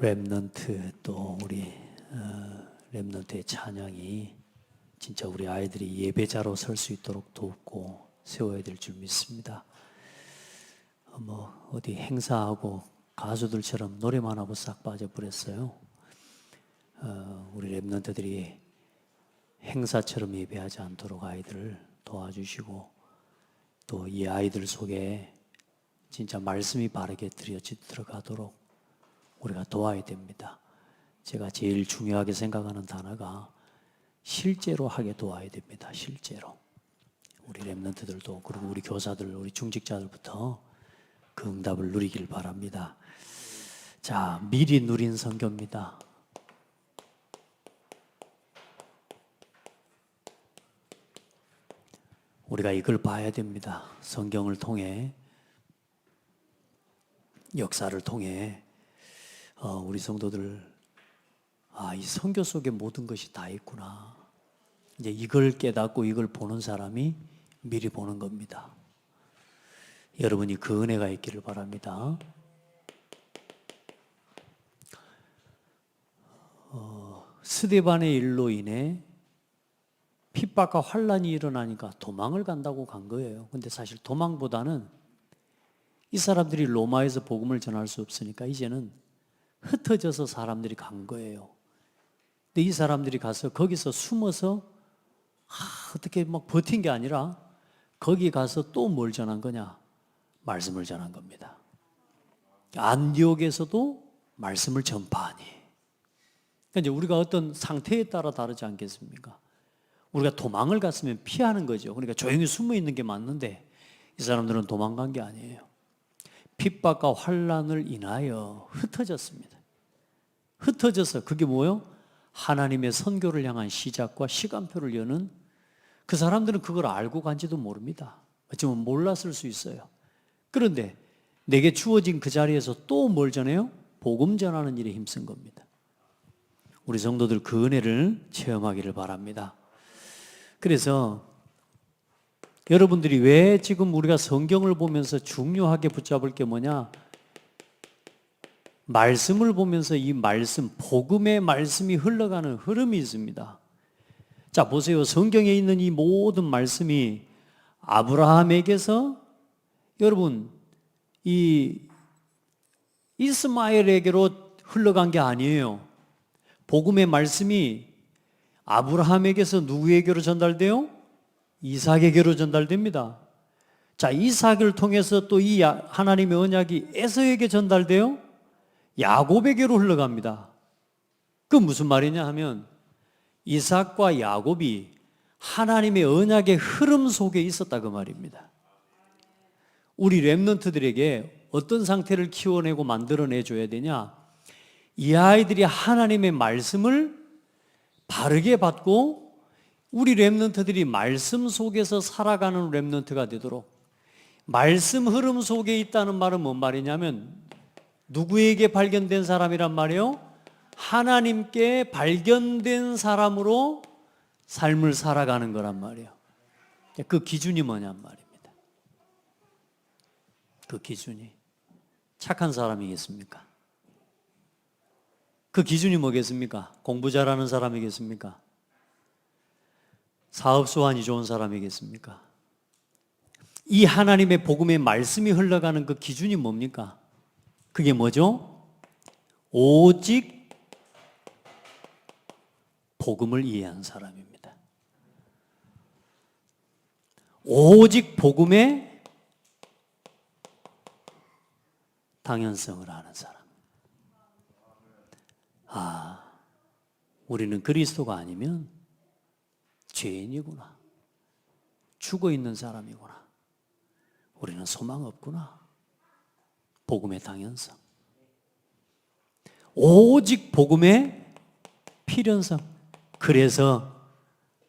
렘넌트 또 우리 렘넌트의 찬양이 진짜 우리 아이들이 예배자로 설 수 있도록 돕고 세워야 될 줄 믿습니다. 어디 행사하고 가수들처럼 노래만 하고 싹 빠져버렸어요. 우리 렘넌트들이 행사처럼 예배하지 않도록 아이들을 도와주시고 또 이 아이들 속에 진짜 말씀이 바르게 들어가도록 우리가 도와야 됩니다. 제가 제일 중요하게 생각하는 단어가 실제로 하게 도와야 됩니다. 실제로. 우리 렘넌트들도 그리고 우리 교사들, 우리 중직자들부터 그 응답을 누리길 바랍니다. 자, 미리 누린 선교입니다. 우리가 이걸 봐야 됩니다. 성경을 통해, 역사를 통해 우리 성도들 이 선교 속에 모든 것이 다 있구나. 이제 이걸 깨닫고 이걸 보는 사람이 미리 보는 겁니다. 여러분이 그 은혜가 있기를 바랍니다. 스데반의 일로 인해 핍박과 환란이 일어나니까 도망을 간다고 간 거예요. 근데 사실 도망보다는 이 사람들이 로마에서 복음을 전할 수 없으니까 이제는 흩어져서 사람들이 간 거예요. 근데 이 사람들이 가서 거기서 숨어서 어떻게 막 버틴 게 아니라 거기 가서 또 뭘 전한 거냐? 말씀을 전한 겁니다. 안디옥에서도 말씀을 전파하니. 그러니까 이제 우리가 어떤 상태에 따라 다르지 않겠습니까? 우리가 도망을 갔으면 피하는 거죠. 그러니까 조용히 숨어 있는 게 맞는데 이 사람들은 도망간 게 아니에요. 핍박과 환란을 인하여 흩어졌습니다. 흩어져서 그게 뭐예요? 하나님의 선교를 향한 시작과 시간표를 여는, 그 사람들은 그걸 알고 간지도 모릅니다. 어쩌면 몰랐을 수 있어요. 그런데 내게 주어진 그 자리에서 또 뭘 전해요? 복음 전하는 일에 힘쓴 겁니다. 우리 성도들 그 은혜를 체험하기를 바랍니다. 그래서 여러분들이 왜 지금 우리가 성경을 보면서 중요하게 붙잡을 게 뭐냐? 말씀을 보면서 이 말씀, 복음의 말씀이 흘러가는 흐름이 있습니다. 자, 보세요. 성경에 있는 이 모든 말씀이 아브라함에게서 여러분 이 이스마엘에게로 흘러간 게 아니에요. 복음의 말씀이 아브라함에게서 누구에게로 전달돼요? 이삭에게로 전달됩니다. 자, 이삭을 통해서 또 이 하나님의 언약이 에서에게 전달돼요? 야곱에게로 흘러갑니다. 그 무슨 말이냐 하면 이삭과 야곱이 하나님의 언약의 흐름 속에 있었다 그 말입니다. 우리 렘넌트들에게 어떤 상태를 키워내고 만들어내줘야 되냐? 이 아이들이 하나님의 말씀을 바르게 받고 우리 렘넌트들이 말씀 속에서 살아가는 렘넌트가 되도록, 말씀 흐름 속에 있다는 말은 뭔 말이냐면 누구에게 발견된 사람이란 말이에요? 하나님께 발견된 사람으로 삶을 살아가는 거란 말이에요. 그 기준이 뭐냔 말입니다. 그 기준이 착한 사람이겠습니까? 그 기준이 뭐겠습니까? 공부 잘하는 사람이겠습니까? 사업 수완이 좋은 사람이겠습니까? 이 하나님의 복음의 말씀이 흘러가는 그 기준이 뭡니까? 그게 뭐죠? 오직 복음을 이해한 사람입니다. 오직 복음의 당연성을 아는 사람. 우리는 그리스도가 아니면 죄인이구나. 죽어 있는 사람이구나. 우리는 소망 없구나. 복음의 당연성. 오직 복음의 필연성. 그래서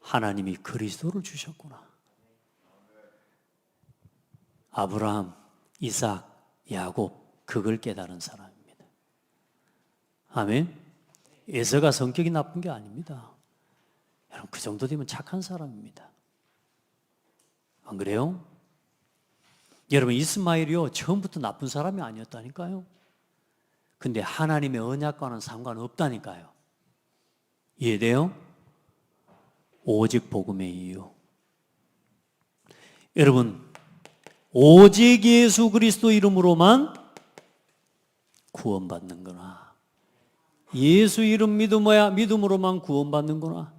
하나님이 그리스도를 주셨구나. 아브라함, 이삭, 야곱, 그걸 깨달은 사람입니다. 아멘. 에서가 성격이 나쁜 게 아닙니다. 여러분, 그 정도 되면 착한 사람입니다. 안 그래요? 여러분, 이스마엘이요 처음부터 나쁜 사람이 아니었다니까요. 근데 하나님의 언약과는 상관없다니까요. 이해돼요? 오직 복음의 이유. 여러분, 오직 예수 그리스도 이름으로만 구원받는 거나, 예수 이름 믿음으로만 구원받는 거나,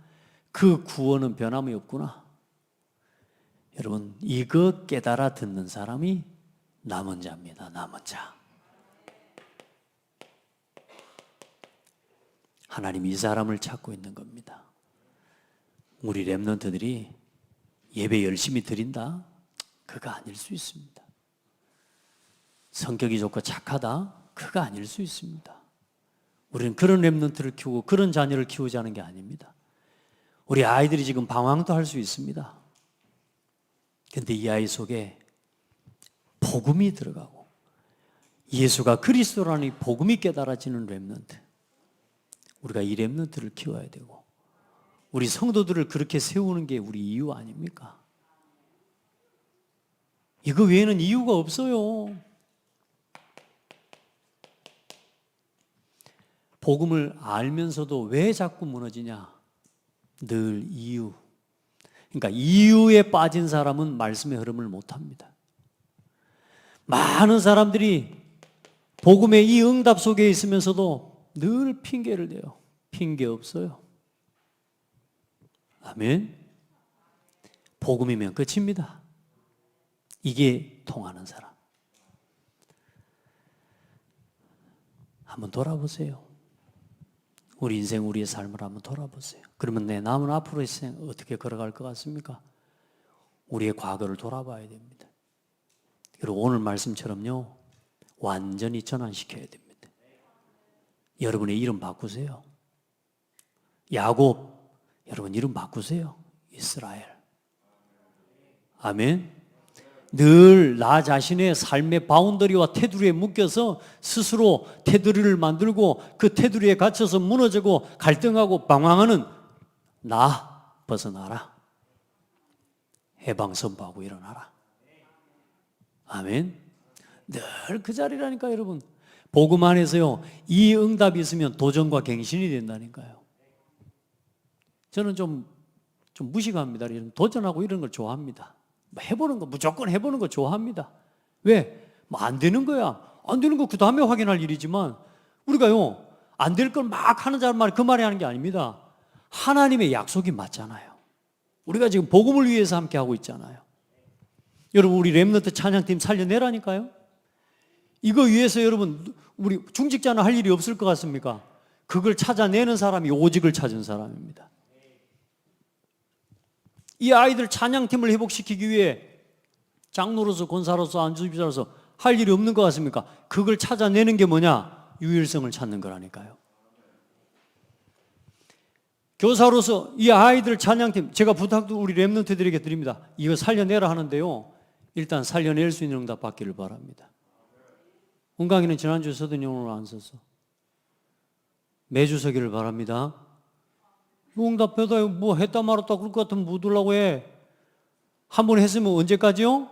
그 구원은 변함이 없구나. 여러분, 이거 깨달아 듣는 사람이 남은 자입니다. 남은 자. 하나님 이 사람을 찾고 있는 겁니다. 우리 렘넌트들이 예배 열심히 드린다? 그거 아닐 수 있습니다. 성격이 좋고 착하다? 그거 아닐 수 있습니다. 우리는 그런 렘넌트를 키우고 그런 자녀를 키우자는 게 아닙니다. 우리 아이들이 지금 방황도 할 수 있습니다. 그런데 이 아이 속에 복음이 들어가고 예수가 그리스도라는 이 복음이 깨달아지는 렘넌트, 우리가 이 렘넌트를 키워야 되고 우리 성도들을 그렇게 세우는 게 우리 이유 아닙니까? 이거 외에는 이유가 없어요. 복음을 알면서도 왜 자꾸 무너지냐? 늘 이유. 그러니까 이유에 빠진 사람은 말씀의 흐름을 못합니다. 많은 사람들이 복음의 이 응답 속에 있으면서도 늘 핑계를 대요. 핑계 없어요. 아멘. 복음이면 끝입니다. 이게 통하는 사람. 한번 돌아보세요. 우리 인생, 우리의 삶을 한번 돌아보세요. 그러면 내 남은 앞으로의 인생 어떻게 걸어갈 것 같습니까? 우리의 과거를 돌아봐야 됩니다. 그리고 오늘 말씀처럼요, 완전히 전환시켜야 됩니다. 여러분의 이름 바꾸세요. 야곱, 여러분 이름 바꾸세요. 이스라엘. 아멘. 늘 나 자신의 삶의 바운더리와 테두리에 묶여서 스스로 테두리를 만들고 그 테두리에 갇혀서 무너지고 갈등하고 방황하는 나 벗어나라. 해방 선포하고 일어나라. 아멘. 늘 그 자리라니까 여러분. 복음 안에서요, 이 응답이 있으면 도전과 갱신이 된다니까요. 저는 좀 무식합니다. 도전하고 이런 걸 좋아합니다. 해보는 거, 무조건 해보는 거 좋아합니다. 왜? 뭐 안 되는 거야. 안 되는 거 그 다음에 확인할 일이지만 우리가요, 안 될 걸 막 하는 사람 말이 그 말이 하는 게 아닙니다. 하나님의 약속이 맞잖아요. 우리가 지금 복음을 위해서 함께 하고 있잖아요. 여러분, 우리 렘넌트 찬양팀 살려내라니까요. 이거 위해서 여러분, 우리 중직자는 할 일이 없을 것 같습니까? 그걸 찾아내는 사람이 오직을 찾은 사람입니다. 이 아이들 찬양팀을 회복시키기 위해 장로로서, 권사로서, 안수집사로서 할 일이 없는 것 같습니까? 그걸 찾아내는 게 뭐냐? 유일성을 찾는 거라니까요. 교사로서 이 아이들 찬양팀, 제가 부탁도 우리 렘넌트들에게 드립니다. 이거 살려내라 하는데요, 일단 살려낼 수 있는 응답 받기를 바랍니다. 은강이는 지난주에 서더니 오늘 안 썼어. 매주 서기를 바랍니다. 응답 받아요. 뭐 했다 말았다 그럴 것 같으면 못 하려고 해. 한 번 했으면 언제까지요?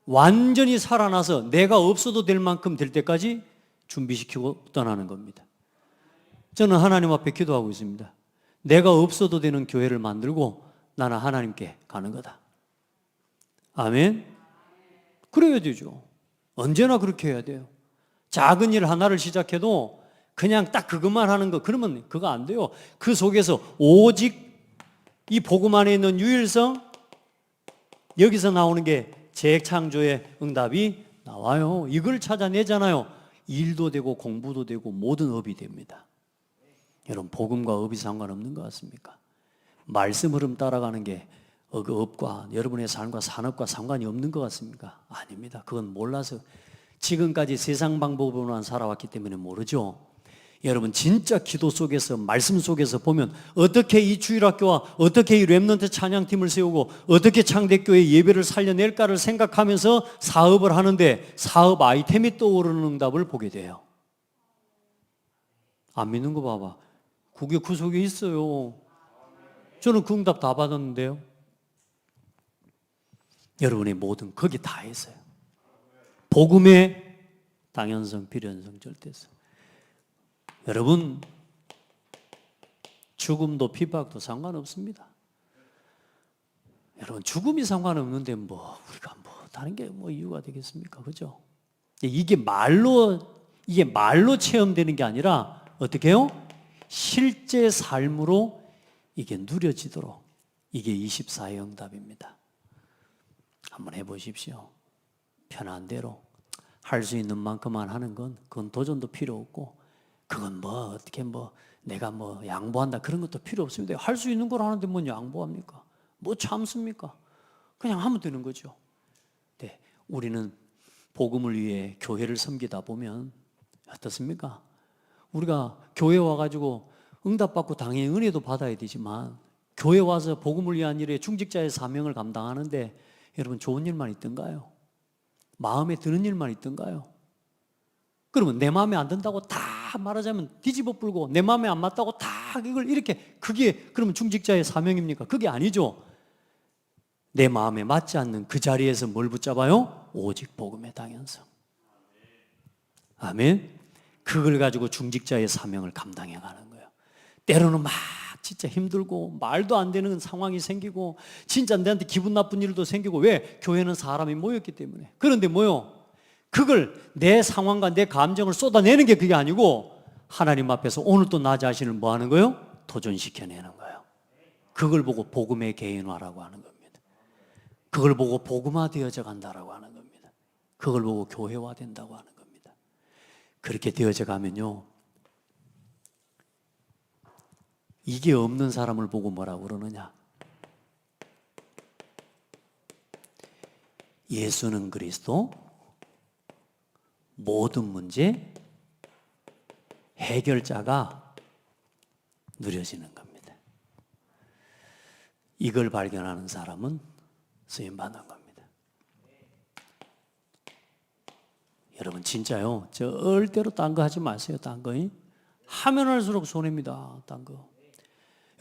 완전히 살아나서 내가 없어도 될 만큼 될 때까지 준비시키고 떠나는 겁니다. 저는 하나님 앞에 기도하고 있습니다. 내가 없어도 되는 교회를 만들고 나는 하나님께 가는 거다. 아멘. 그래야 되죠. 언제나 그렇게 해야 돼요. 작은 일 하나를 시작해도 그냥 딱 그것만 하는 거, 그러면 그거 안 돼요. 그 속에서 오직 이 복음 안에 있는 유일성, 여기서 나오는 게 재창조의 응답이 나와요. 이걸 찾아내잖아요. 일도 되고 공부도 되고 모든 업이 됩니다. 여러분, 복음과 업이 상관없는 것 같습니까? 말씀 흐름 따라가는 게 그 업과 여러분의 삶과 산업과 상관이 없는 것 같습니까? 아닙니다. 그건 몰라서 지금까지 세상 방법으로만 살아왔기 때문에 모르죠. 여러분, 진짜 기도 속에서, 말씀 속에서 보면 어떻게 이 주일학교와 어떻게 이 렘넌트 찬양팀을 세우고 어떻게 창대교회 예배를 살려낼까를 생각하면서 사업을 하는데 사업 아이템이 떠오르는 응답을 보게 돼요. 안 믿는 거 봐봐. 그게 그 속에 있어요. 저는 그 응답 다 받았는데요. 여러분의 모든 거기 다 있어요. 복음의 당연성, 필연성, 절대성. 여러분, 죽음도 핍박도 상관없습니다. 여러분, 죽음이 상관없는데 우리가 다른 게 이유가 되겠습니까? 그죠? 이게 말로 체험되는 게 아니라 어떻게 해요? 실제 삶으로 이게 누려지도록, 이게 24의 응답입니다. 한번 해보십시오. 편한 대로 할 수 있는 만큼만 하는 건 그건 도전도 필요 없고, 그건 어떻게 내가 양보한다 그런 것도 필요 없습니다. 할 수 있는 걸 하는데 뭔 양보합니까? 참습니까? 그냥 하면 되는 거죠. 네, 우리는 복음을 위해 교회를 섬기다 보면 어떻습니까? 우리가 교회 와가지고 응답받고 당연히 은혜도 받아야 되지만, 교회 와서 복음을 위한 일에 중직자의 사명을 감당하는데 여러분, 좋은 일만 있던가요? 마음에 드는 일만 있던가요? 그러면 내 마음에 안 든다고 다 말하자면 뒤집어 풀고, 내 마음에 안 맞다고 다 이걸 이렇게, 그게 그러면 중직자의 사명입니까? 그게 아니죠. 내 마음에 맞지 않는 그 자리에서 뭘 붙잡아요? 오직 복음의 당연성. 아멘. 그걸 가지고 중직자의 사명을 감당해 가는 거예요. 때로는 막 진짜 힘들고 말도 안 되는 상황이 생기고 진짜 내한테 기분 나쁜 일도 생기고, 왜? 교회는 사람이 모였기 때문에. 그런데 그걸 내 상황과 내 감정을 쏟아내는 게 그게 아니고, 하나님 앞에서 오늘 또 나 자신을 뭐 하는 거예요? 도전시켜내는 거예요. 그걸 보고 복음의 개인화라고 하는 겁니다. 그걸 보고 복음화 되어져 간다라고 하는 겁니다. 그걸 보고 교회화 된다고 하는 겁니다. 그렇게 되어져 가면요, 이게 없는 사람을 보고 뭐라고 그러느냐? 예수는 그리스도, 모든 문제 해결자가 누려지는 겁니다. 이걸 발견하는 사람은 쓰임받는 겁니다. 여러분, 진짜요, 절대로 딴 거 하지 마세요. 딴 거 하면 할수록 손해입니다. 딴 거.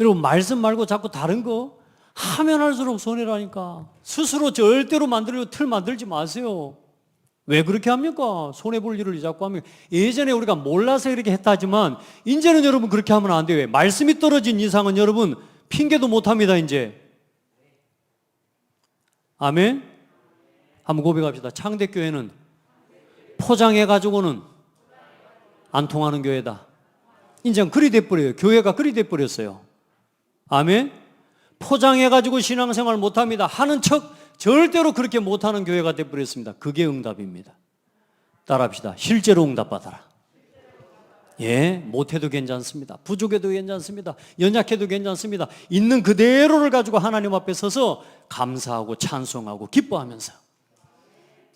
여러분, 말씀 말고 자꾸 다른 거 하면 할수록 손해라니까. 스스로 절대로 만들려고 틀 만들지 마세요. 왜 그렇게 합니까? 손해볼 일을 자꾸 하면. 예전에 우리가 몰라서 이렇게 했다 하지만 이제는 여러분 그렇게 하면 안 돼요. 말씀이 떨어진 이상은 여러분 핑계도 못 합니다. 이제. 아멘. 한번 고백합시다. 창대교회는 포장해가지고는 안 통하는 교회다. 이제 그리 돼버려요. 교회가 그리 돼버렸어요. 아멘. 포장해가지고 신앙생활 못합니다. 하는 척 절대로 그렇게 못하는 교회가 돼버렸습니다. 그게 응답입니다. 따라합시다. 실제로 응답받아라. 예, 못해도 괜찮습니다. 부족해도 괜찮습니다. 연약해도 괜찮습니다. 있는 그대로를 가지고 하나님 앞에 서서 감사하고 찬송하고 기뻐하면서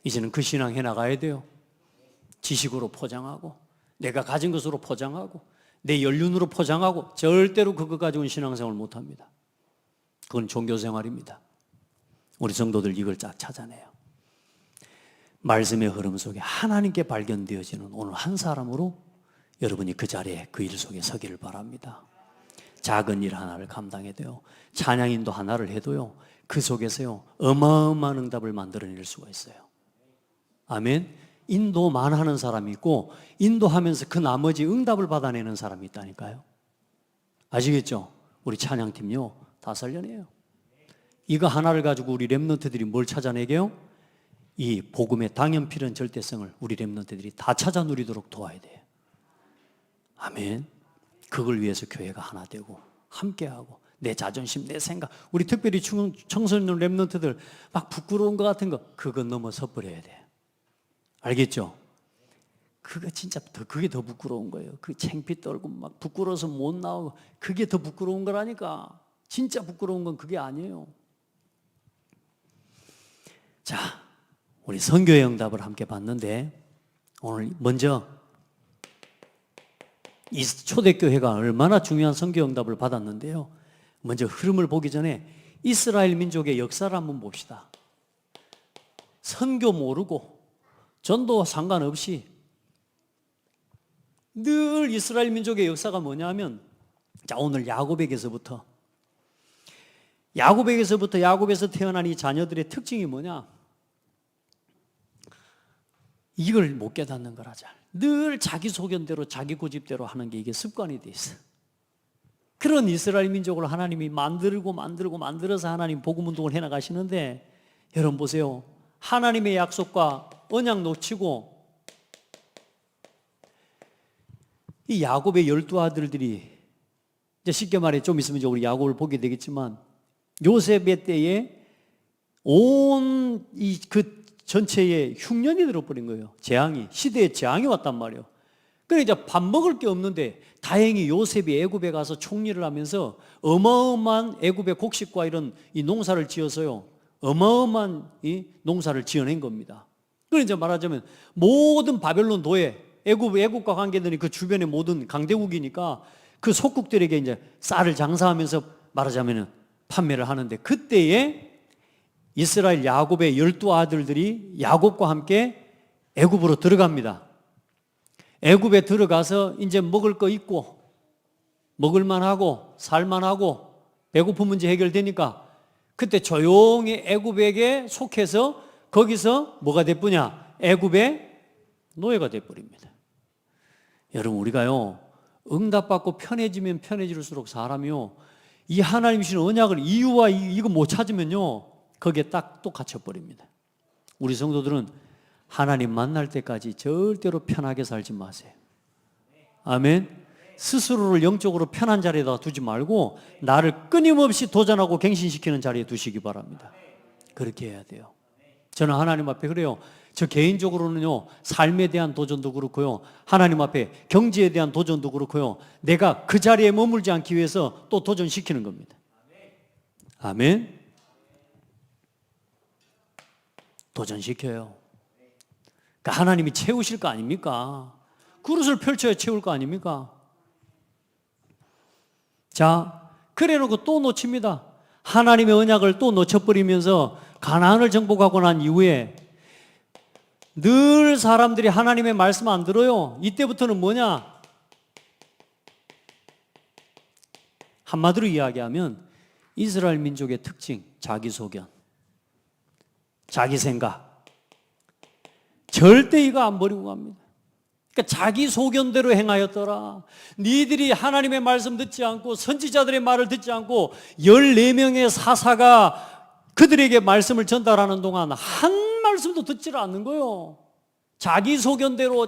이제는 그 신앙 해나가야 돼요. 지식으로 포장하고 내가 가진 것으로 포장하고 내 연륜으로 포장하고 절대로 그거 가지고는 신앙생활 못합니다. 그건 종교생활입니다. 우리 성도들 이걸 쫙 찾아내요. 말씀의 흐름 속에 하나님께 발견되어지는 오늘 한 사람으로 여러분이 그 자리에 그 일 속에 서기를 바랍니다. 작은 일 하나를 감당해야 돼요. 찬양인도 하나를 해도요, 그 속에서요 어마어마한 응답을 만들어낼 수가 있어요. 아멘. 인도만 하는 사람이 있고 인도하면서 그 나머지 응답을 받아내는 사람이 있다니까요. 아시겠죠? 우리 찬양팀요 다 살려내요. 이거 하나를 가지고 우리 렘넌트들이 뭘 찾아내게요? 이 복음의 당연필연 절대성을 우리 렘넌트들이 다 찾아 누리도록 도와야 돼요. 아멘. 그걸 위해서 교회가 하나 되고 함께하고 내 자존심, 내 생각, 우리 특별히 청소년 렘넌트들 막 부끄러운 것 같은 거 그거 넘어서 버려야 돼요. 알겠죠? 그거 진짜 그게 더 부끄러운 거예요. 그 창피 떨고 막 부끄러워서 못 나오고 그게 더 부끄러운 거라니까. 진짜 부끄러운 건 그게 아니에요. 자, 우리 선교의 응답을 함께 봤는데 오늘 먼저 이 초대교회가 얼마나 중요한 선교 응답을 받았는데요. 먼저 흐름을 보기 전에 이스라엘 민족의 역사를 한번 봅시다. 선교 모르고 전도 상관없이 늘 이스라엘 민족의 역사가 뭐냐 하면, 자, 오늘 야곱에게서부터 야곱에서 태어난 이 자녀들의 특징이 뭐냐? 이걸 못 깨닫는 거라. 늘 자기 소견대로 자기 고집대로 하는 게 이게 습관이 돼 있어. 그런 이스라엘 민족을 하나님이 만들어서 하나님 복음 운동을 해나가시는데, 여러분 보세요. 하나님의 약속과 언약 놓치고 이 야곱의 12아들들이, 이제 쉽게 말해 좀 있으면 이제 우리 야곱을 보게 되겠지만, 요셉의 때에 온 그 전체에 흉년이 들어버린 거예요. 시대의 재앙이 왔단 말이에요. 그러니까 이제 밥 먹을 게 없는데, 다행히 요셉이 애굽에 가서 총리를 하면서 어마어마한 애굽의 곡식과 이런 이 농사를 지어서요, 어마어마한 이 농사를 지어낸 겁니다. 그러니까 이제 말하자면 모든 바벨론 도에, 애굽과 관계되는 그 주변의 모든 강대국이니까 그 속국들에게 이제 쌀을 장사하면서 말하자면 판매를 하는데, 그때에 이스라엘 야곱의 12아들들이 야곱과 함께 애굽으로 들어갑니다. 애굽에 들어가서 이제 먹을 거 있고, 먹을만 하고 살만 하고 배고픈 문제 해결되니까, 그때 조용히 애굽에게 속해서 거기서 뭐가 돼버냐? 애굽의 노예가 돼버립니다. 여러분, 우리가요, 응답받고 편해지면 편해질수록 사람이요, 이 하나님 주신 언약을 이유와 이거 못 찾으면요, 거기에 딱 또 갇혀버립니다. 우리 성도들은 하나님 만날 때까지 절대로 편하게 살지 마세요. 아멘. 스스로를 영적으로 편한 자리에다 두지 말고 나를 끊임없이 도전하고 갱신시키는 자리에 두시기 바랍니다. 그렇게 해야 돼요. 저는 하나님 앞에 그래요. 저 개인적으로는요, 삶에 대한 도전도 그렇고요, 하나님 앞에 경제에 대한 도전도 그렇고요, 내가 그 자리에 머물지 않기 위해서 또 도전시키는 겁니다. 아멘. 도전시켜요. 그러니까 하나님이 채우실 거 아닙니까? 그릇을 펼쳐야 채울 거 아닙니까? 자, 그래 놓고 또 놓칩니다. 하나님의 언약을 또 놓쳐버리면서 가나안을 정복하고 난 이후에 늘 사람들이 하나님의 말씀 안 들어요. 이때부터는 뭐냐? 한마디로 이야기하면 이스라엘 민족의 특징, 자기 소견, 자기 생각. 절대 이거 안 버리고 갑니다. 그러니까 자기 소견대로 행하였더라. 니들이 하나님의 말씀 듣지 않고 선지자들의 말을 듣지 않고 14명의 사사가 그들에게 말씀을 전달하는 동안 한 말씀도 듣지를 않는 거예요. 자기 소견대로.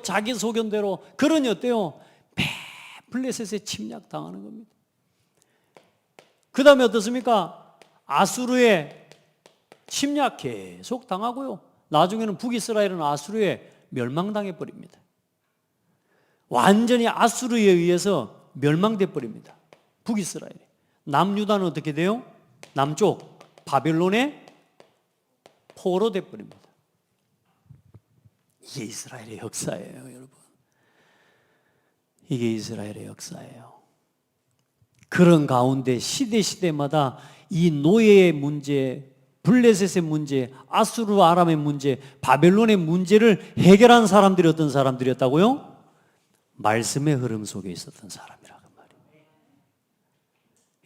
그러니 어때요? 매 블레셋에 침략당하는 겁니다. 그 다음에 어떻습니까? 아수르에 침략 계속 당하고요, 나중에는 북이스라엘은 아수르에 멸망당해 버립니다. 완전히 아수르에 의해서 멸망돼 버립니다. 북이스라엘이. 남유다는 어떻게 돼요? 남쪽 바벨론의 포로 돼 버립니다. 이게 이스라엘의 역사예요, 여러분. 이게 이스라엘의 역사예요. 그런 가운데 시대마다 이 노예의 문제, 블레셋의 문제, 아수르 아람의 문제, 바벨론의 문제를 해결한 사람들이 어떤 사람들이었다고요? 말씀의 흐름 속에 있었던 사람이라고 말이에요.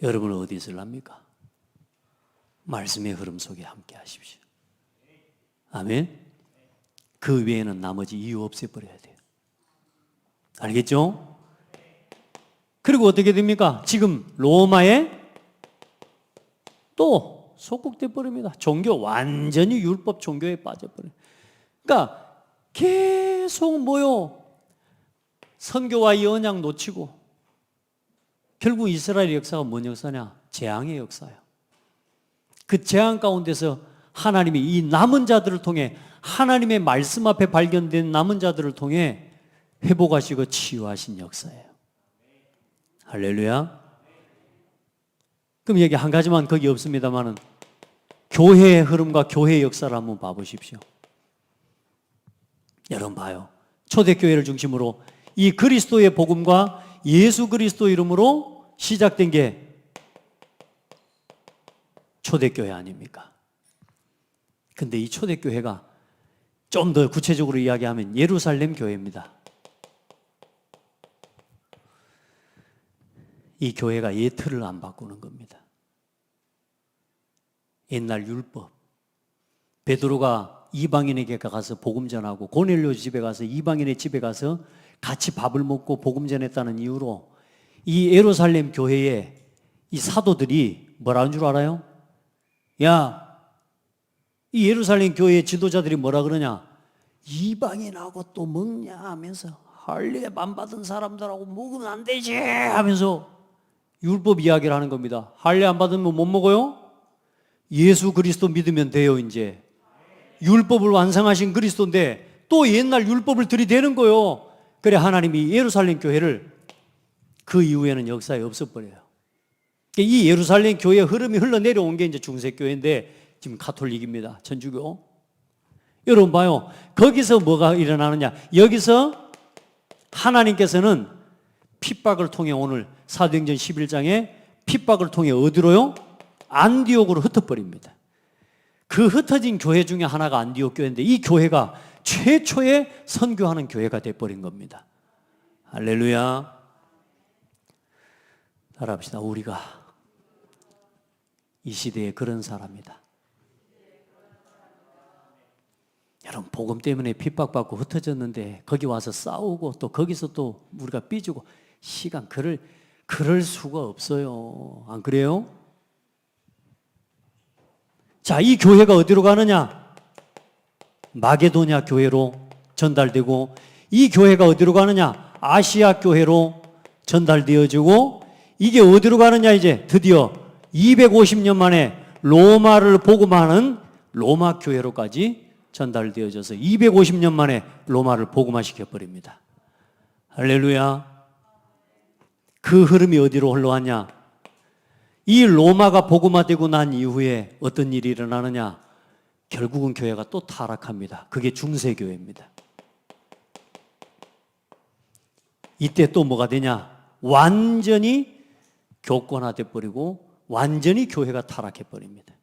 여러분은 어디 있을랍니까? 말씀의 흐름 속에 함께 하십시오. 아멘. 그 외에는 나머지 이유 없애버려야 돼요. 알겠죠? 그리고 어떻게 됩니까? 지금 로마에 또 속국돼 버립니다. 종교 완전히 율법 종교에 빠져버려요. 그러니까 계속 뭐요? 선교와 이 언약 놓치고 결국 이스라엘의 역사가 뭔 역사냐? 재앙의 역사예요. 그 재앙 가운데서 하나님이 이 남은 자들을 통해, 하나님의 말씀 앞에 발견된 남은 자들을 통해 회복하시고 치유하신 역사예요. 할렐루야. 그럼 여기 한 가지만 거기 없습니다만은 교회의 흐름과 교회의 역사를 한번 봐보십시오. 여러분 봐요. 초대교회를 중심으로 이 그리스도의 복음과 예수 그리스도 이름으로 시작된 게 초대교회 아닙니까? 근데 이 초대교회가 좀 더 구체적으로 이야기하면 예루살렘 교회입니다. 이 교회가 이 틀을 안 바꾸는 겁니다. 옛날 율법, 베드로가 이방인에게 가서 복음 전하고 고넬료 집에 가서 이방인의 집에 가서 같이 밥을 먹고 복음 전했다는 이유로 이 예루살렘 교회에 이 사도들이 뭐라는 줄 알아요? 야, 이 예루살렘 교회의 지도자들이 뭐라 그러냐? 이방인하고 또 먹냐 하면서 할례 안 받은 사람들하고 먹으면 안 되지 하면서 율법 이야기를 하는 겁니다. 할례 안 받으면 못 먹어요? 예수 그리스도 믿으면 돼요. 이제 율법을 완성하신 그리스도인데 또 옛날 율법을 들이대는 거예요. 그래 하나님이 예루살렘 교회를 그 이후에는 역사에 없어버려요. 이 예루살렘 교회의 흐름이 흘러내려온 게 이제 중세교회인데 지금 가톨릭입니다. 천주교. 여러분 봐요. 거기서 뭐가 일어나느냐? 여기서 하나님께서는 핍박을 통해 오늘 사도행전 11장에 핍박을 통해 어디로요? 안디옥으로 흩어버립니다. 그 흩어진 교회 중에 하나가 안디옥 교회인데 이 교회가 최초의 선교하는 교회가 돼버린 겁니다. 할렐루야. 따라합시다. 우리가 이 시대에 그런 사람이다. 여러분 복음 때문에 핍박받고 흩어졌는데 거기 와서 싸우고 또 거기서 또 우리가 삐지고 시간 그럴 수가 없어요. 안 그래요? 자, 이 교회가 어디로 가느냐? 마게도냐 교회로 전달되고 이 교회가 어디로 가느냐? 아시아 교회로 전달되어지고 이게 어디로 가느냐? 이제 드디어 250년 만에 로마를 복음하는 로마 교회로까지 전달되어져서 250년 만에 로마를 복음화시켜버립니다. 할렐루야. 그 흐름이 어디로 흘러왔냐? 이 로마가 복음화되고 난 이후에 어떤 일이 일어나느냐? 결국은 교회가 또 타락합니다. 그게 중세교회입니다. 이때 또 뭐가 되냐? 완전히 교권화돼 버리고 완전히 교회가 타락해 버립니다.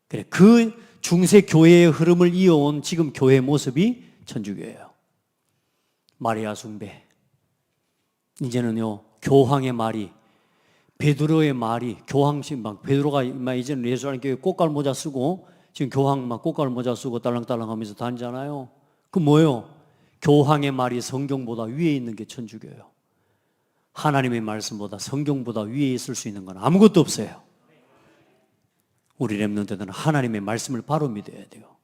그래, 그 중세교회의 흐름을 이어온 지금 교회의 모습이 천주교예요. 마리아 숭배. 이제는요, 교황의 말이 베드로의 말이 교황식 막 베드로가 이제는 예수님 교회 꽃갈 모자 쓰고 지금 교황 막 꽃갈 모자 쓰고 딸랑딸랑 하면서 다니잖아요. 그 뭐예요? 교황의 말이 성경보다 위에 있는 게 천주교예요. 하나님의 말씀보다 성경보다 위에 있을 수 있는 건 아무것도 없어요. 우리 렘넌트들은 하나님의 말씀을 바로 믿어야 돼요.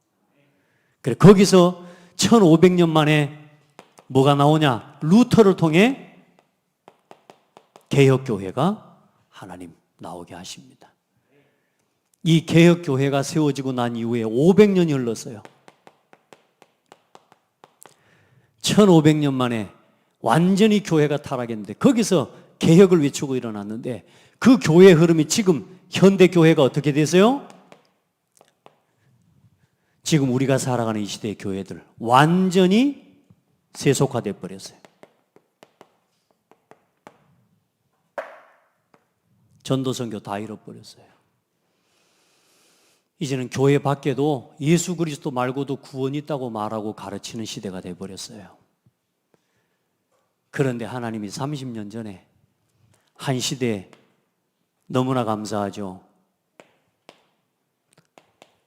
그래 거기서 1500년 만에 뭐가 나오냐? 루터를 통해 개혁교회가 하나님 나오게 하십니다. 이 개혁교회가 세워지고 난 이후에 500년이 흘렀어요. 1500년 만에 완전히 교회가 타락했는데 거기서 개혁을 외치고 일어났는데 그 교회의 흐름이 지금 현대교회가 어떻게 되세요? 지금 우리가 살아가는 이 시대의 교회들 완전히 세속화되어 버렸어요. 전도선교 다 잃어버렸어요. 이제는 교회 밖에도 예수 그리스도 말고도 구원이 있다고 말하고 가르치는 시대가 되어버렸어요. 그런데 하나님이 30년 전에 한 시대에 너무나 감사하죠.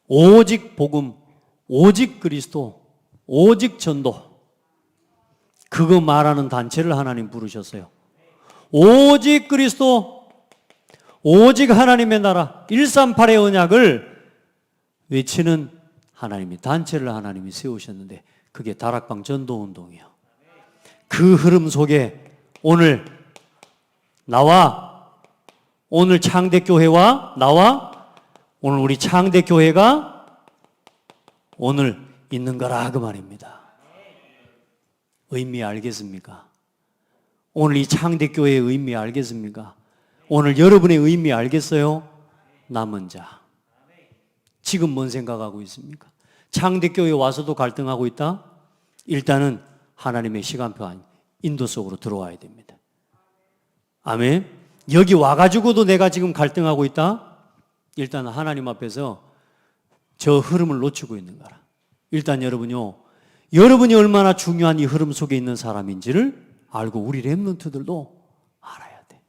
오직 복음, 오직 그리스도, 오직 전도 그거 말하는 단체를 하나님 부르셨어요. 오직 그리스도, 오직 하나님의 나라 138의 언약을 외치는 하나님이 단체를 하나님이 세우셨는데 그게 다락방 전도운동이에요. 그 흐름 속에 오늘 나와 오늘 창대교회와 나와 오늘 우리 창대교회가 오늘 있는 거라 그 말입니다. 의미 알겠습니까? 오늘 이 창대교회의 의미 알겠습니까? 오늘 여러분의 의미 알겠어요? 남은 자. 지금 뭔 생각하고 있습니까? 창대교회에 와서도 갈등하고 있다? 일단은 하나님의 시간표 안 인도 속으로 들어와야 됩니다. 아멘. 여기 와가지고도 내가 지금 갈등하고 있다? 일단 하나님 앞에서 저 흐름을 놓치고 있는 거라. 일단 여러분요, 여러분이 얼마나 중요한 이 흐름 속에 있는 사람인지를 알고 우리 렘넌트들도 알아야 돼.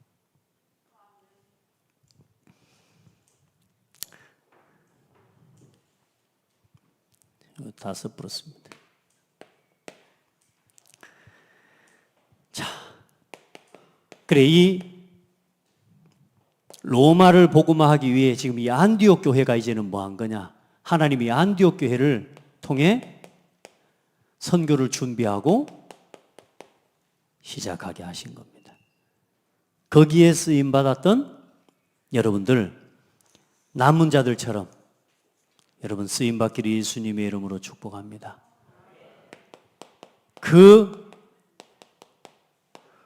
다 섣불었습니다. 자, 그래 이 로마를 복음화하기 위해 지금 이 안디옥 교회가 이제는 뭐 한 거냐? 하나님이 안디옥 교회를 통해 선교를 준비하고 시작하게 하신 겁니다. 거기에 쓰임 받았던 여러분들 남은 자들처럼 여러분 쓰임 받기를 예수님의 이름으로 축복합니다. 그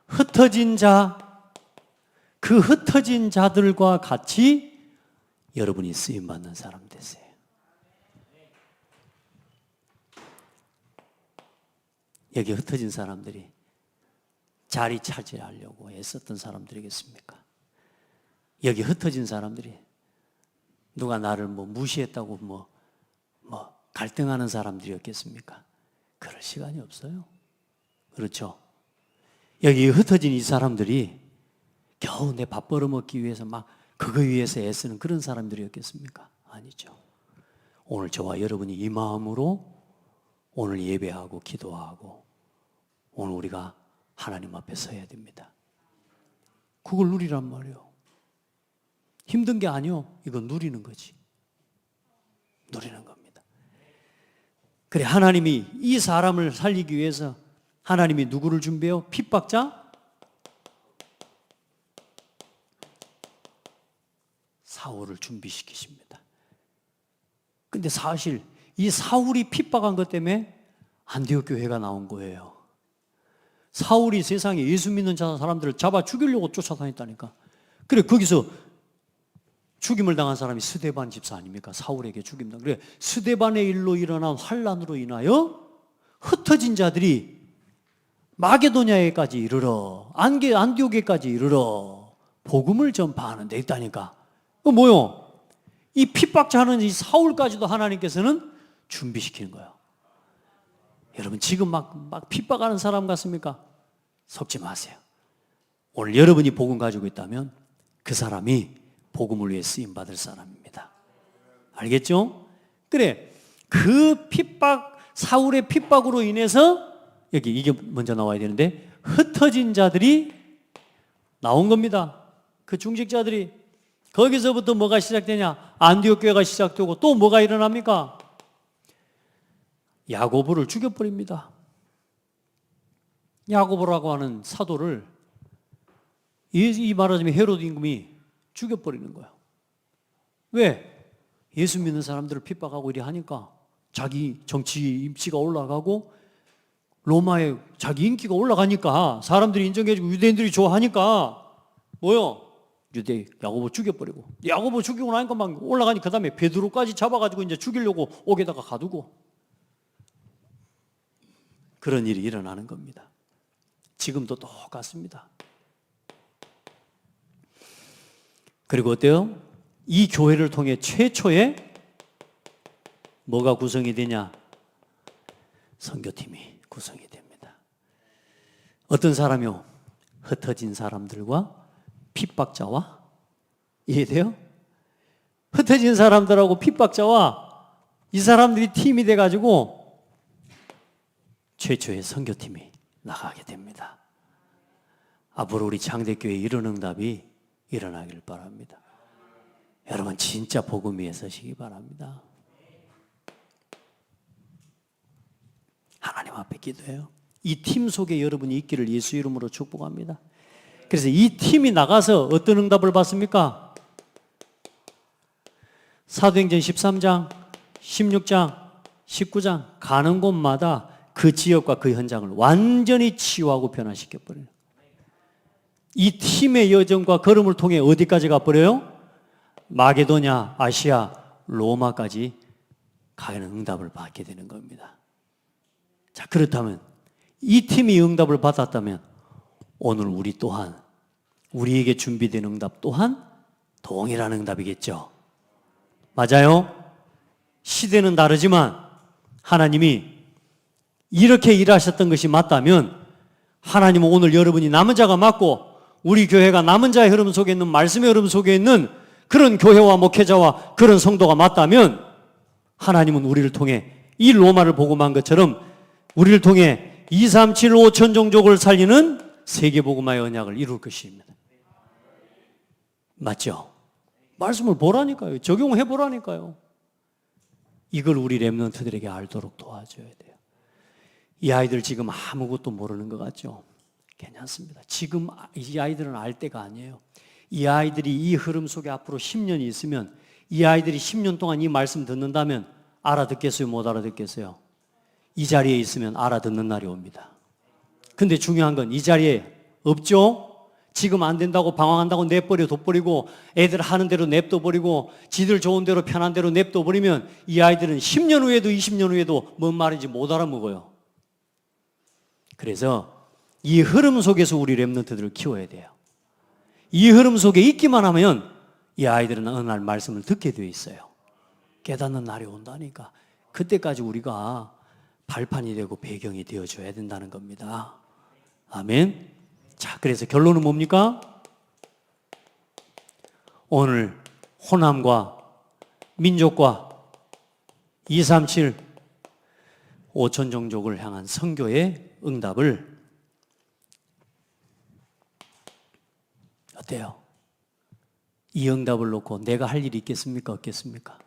흩어진 자들과 같이 여러분이 쓰임 받는 사람 되세요. 여기 흩어진 사람들이 자리 차지하려고 애썼던 사람들이겠습니까? 여기 흩어진 사람들이 누가 나를 뭐 무시했다고 뭐 갈등하는 사람들이었겠습니까? 그럴 시간이 없어요. 그렇죠? 여기 흩어진 이 사람들이 겨우 내 밥 벌어먹기 위해서 막 그거 위해서 애쓰는 그런 사람들이었겠습니까? 아니죠. 오늘 저와 여러분이 이 마음으로 오늘 예배하고 기도하고 오늘 우리가 하나님 앞에 서야 됩니다. 그걸 누리란 말이에요. 힘든 게 아니요. 이건 누리는 거지. 누리는 겁니다. 그래 하나님이 이 사람을 살리기 위해서 하나님이 누구를 준비해요? 핍박자? 사울을 준비시키십니다. 근데 사실 이 사울이 핍박한 것 때문에 안디옥 교회가 나온 거예요. 사울이 세상에 예수 믿는 사람들을 잡아 죽이려고 쫓아다녔다니까. 그래 거기서 죽임을 당한 사람이 스데반 집사 아닙니까? 사울에게 죽임당. 그래 스데반의 일로 일어난 환란으로 인하여 흩어진 자들이 마게도냐에까지 이르러 안디옥에까지 이르러 복음을 전파하는 데 있다니까. 뭐요? 이 핍박자는 이 사울까지도 하나님께서는 준비시키는 거예요. 여러분 지금 막 핍박하는 사람 같습니까? 속지 마세요. 오늘 여러분이 복음 가지고 있다면 그 사람이 복음을 위해 쓰임 받을 사람입니다. 알겠죠? 그래 그 사울의 핍박으로 인해서 여기 이게 먼저 나와야 되는데 흩어진 자들이 나온 겁니다. 그 중직자들이 거기서부터 뭐가 시작되냐? 안디옥 교회가 시작되고 또 뭐가 일어납니까? 야고보를 죽여버립니다. 야고보라고 하는 사도를 이 말하자면 헤로드 임금이 죽여버리는 거예요. 왜? 예수 믿는 사람들을 핍박하고 이래 하니까 자기 정치 임치가 올라가고 로마에 자기 인기가 올라가니까 사람들이 인정해주고 유대인들이 좋아하니까 뭐요? 야고보 죽여버리고 야고보 죽이고 나니까 막 올라가니 그 다음에 베드로까지 잡아가지고 이제 죽이려고 옥에다가 가두고 그런 일이 일어나는 겁니다. 지금도 똑같습니다. 그리고 어때요? 이 교회를 통해 최초의 뭐가 구성이 되냐? 선교팀이 구성이 됩니다. 어떤 사람이요? 흩어진 사람들과 핍박자와 이해돼요? 흩어진 사람들하고 핍박자와 이 사람들이 팀이 돼가지고 최초의 선교팀이 나가게 됩니다. 앞으로 우리 장대교회 이런 응답이 일어나길 바랍니다. 여러분 진짜 복음 위에 서시기 바랍니다. 하나님 앞에 기도해요. 이 팀 속에 여러분이 있기를 예수 이름으로 축복합니다. 그래서 이 팀이 나가서 어떤 응답을 받습니까? 사도행전 13장, 16장, 19장 가는 곳마다 그 지역과 그 현장을 완전히 치유하고 변화시켜버려요. 이 팀의 여정과 걸음을 통해 어디까지 가버려요? 마게도냐, 아시아, 로마까지 가는 응답을 받게 되는 겁니다. 자, 그렇다면 이 팀이 응답을 받았다면 오늘 우리 또한 우리에게 준비된 응답 또한 동일한 응답이겠죠. 맞아요? 시대는 다르지만 하나님이 이렇게 일하셨던 것이 맞다면 하나님은 오늘 여러분이 남은 자가 맞고 우리 교회가 남은 자의 흐름 속에 있는 말씀의 흐름 속에 있는 그런 교회와 목회자와 그런 성도가 맞다면 하나님은 우리를 통해 이 로마를 복음한 것처럼 우리를 통해 2, 3, 7, 5천 종족을 살리는 세계복음화의 언약을 이룰 것입니다. 맞죠? 말씀을 보라니까요. 적용해 보라니까요. 이걸 우리 렘넌트들에게 알도록 도와줘야 돼요. 이 아이들 지금 아무것도 모르는 것 같죠? 괜찮습니다. 지금 이 아이들은 알 때가 아니에요. 이 아이들이 이 흐름 속에 앞으로 10년이 있으면 이 아이들이 10년 동안 이 말씀 듣는다면 알아듣겠어요? 못 알아듣겠어요? 이 자리에 있으면 알아듣는 날이 옵니다. 근데 중요한 건 이 자리에 없죠? 지금 안 된다고 방황한다고 냅버려 둬버리고 애들 하는 대로 냅둬버리고 지들 좋은 대로 편한 대로 냅둬버리면 이 아이들은 10년 후에도 20년 후에도 뭔 말인지 못 알아먹어요. 그래서 이 흐름 속에서 우리 렘넌트들을 키워야 돼요. 이 흐름 속에 있기만 하면 이 아이들은 어느 날 말씀을 듣게 되어 있어요. 깨닫는 날이 온다니까. 그때까지 우리가 발판이 되고 배경이 되어줘야 된다는 겁니다. 아멘. 자, 그래서 결론은 뭡니까? 오늘 호남과 민족과 237 5천 종족을 향한 선교의 응답을 어때요? 이 응답을 놓고 내가 할 일이 있겠습니까? 없겠습니까?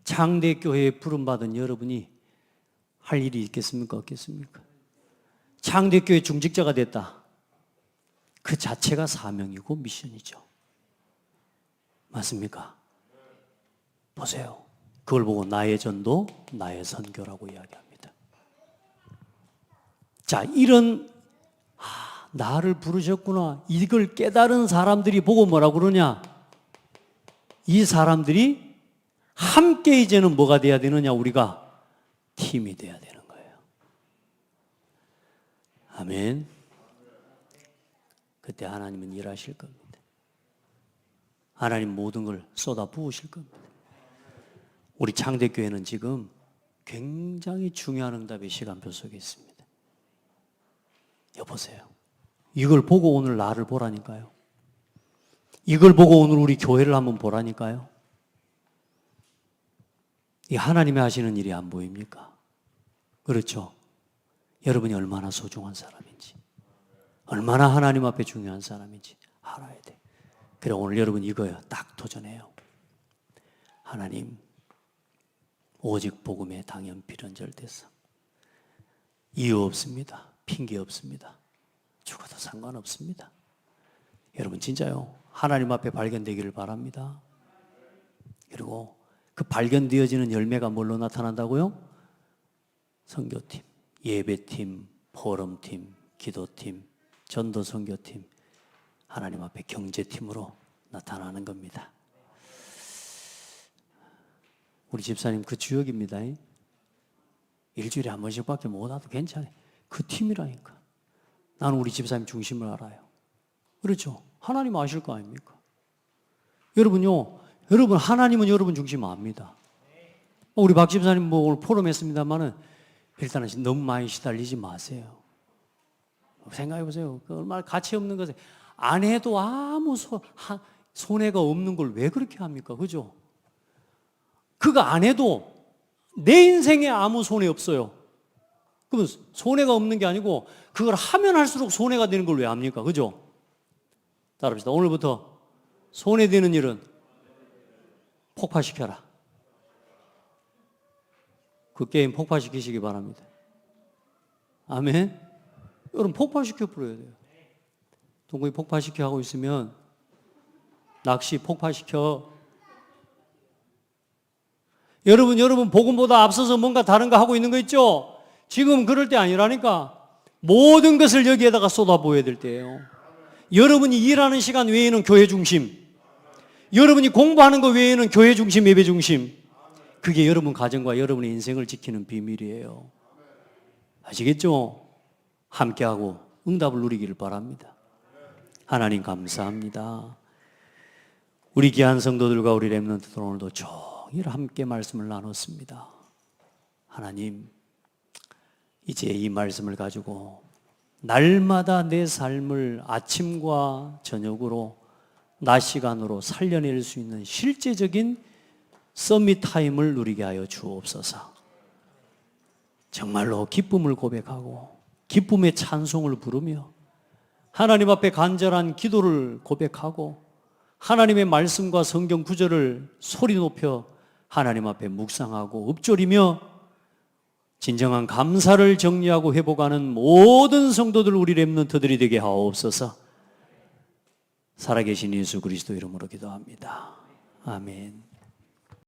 창대교회에 부름받은 여러분이 할 일이 있겠습니까? 없겠습니까? 창대교회 중직자가 됐다. 그 자체가 사명이고 미션이죠. 맞습니까? 보세요. 그걸 보고 나의 전도, 나의 선교라고 이야기합니다. 자, 이런 나를 부르셨구나. 이걸 깨달은 사람들이 보고 뭐라고 그러냐? 이 사람들이 함께 이제는 뭐가 돼야 되느냐? 우리가 팀이 돼야 되는 거예요. 아멘. 그때 하나님은 일하실 겁니다. 하나님 모든 걸 쏟아 부으실 겁니다. 우리 창대교회는 지금 굉장히 중요한 응답의 시간표 속에 있습니다. 여보세요. 이걸 보고 오늘 나를 보라니까요. 이걸 보고 오늘 우리 교회를 한번 보라니까요. 이 하나님이 하시는 일이 안 보입니까? 그렇죠? 여러분이 얼마나 소중한 사람인지, 얼마나 하나님 앞에 중요한 사람인지 알아야 돼. 그래 오늘 여러분 이거요. 딱 도전해요. 하나님, 오직 복음에 당연 필연절대서 이유 없습니다. 핑계 없습니다. 죽어도 상관없습니다. 여러분 진짜요. 하나님 앞에 발견되기를 바랍니다. 그리고 그 발견되어지는 열매가 뭘로 나타난다고요? 선교팀, 예배팀, 포럼팀, 기도팀, 전도선교팀, 하나님 앞에 경제팀으로 나타나는 겁니다. 우리 집사님 그 주역입니다. 일주일에 한 번씩밖에 못 와도 괜찮아요. 그 팀이라니까. 나는 우리 집사님 중심을 알아요. 그렇죠? 하나님 아실 거 아닙니까? 여러분요, 여러분 하나님은 여러분 중심 압니다. 우리 박 집사님 뭐 오늘 포럼 했습니다만은 일단은 너무 많이 시달리지 마세요. 생각해 보세요. 그 얼마나 가치 없는 것에 안 해도 아무 손해가 없는 걸 왜 그렇게 합니까? 그죠? 그거 안 해도 내 인생에 아무 손해 없어요. 그러면 손해가 없는 게 아니고 그걸 하면 할수록 손해가 되는 걸 왜 합니까? 그죠? 따라합시다. 오늘부터 손해되는 일은 폭파시켜라. 그 게임 폭파시키시기 바랍니다. 아멘. 여러분 폭파시켜 버려야 돼요. 동국이 폭파시켜 하고 있으면 낚시 폭파시켜. 여러분 복음보다 앞서서 뭔가 다른 거 하고 있는 거 있죠? 지금 그럴 때 아니라니까. 모든 것을 여기에다가 쏟아부어야 될 때예요. 여러분이 일하는 시간 외에는 교회 중심, 여러분이 공부하는 거 외에는 교회 중심, 예배 중심. 그게 여러분 가정과 여러분의 인생을 지키는 비밀이에요. 아시겠죠? 함께하고 응답을 누리기를 바랍니다. 하나님 감사합니다. 우리 귀한 성도들과 우리 렘넌트들 오늘도 종일 함께 말씀을 나눴습니다. 하나님, 이제 이 말씀을 가지고 날마다 내 삶을 아침과 저녁으로 낮 시간으로 살려낼 수 있는 실제적인 서밋 타임을 누리게 하여 주옵소서. 정말로 기쁨을 고백하고 기쁨의 찬송을 부르며 하나님 앞에 간절한 기도를 고백하고 하나님의 말씀과 성경 구절을 소리 높여 하나님 앞에 묵상하고 읊조리며 진정한 감사를 정리하고 회복하는 모든 성도들 우리 렘넌트들이 되게 하옵소서. 살아계신 예수 그리스도 이름으로 기도합니다. 아멘.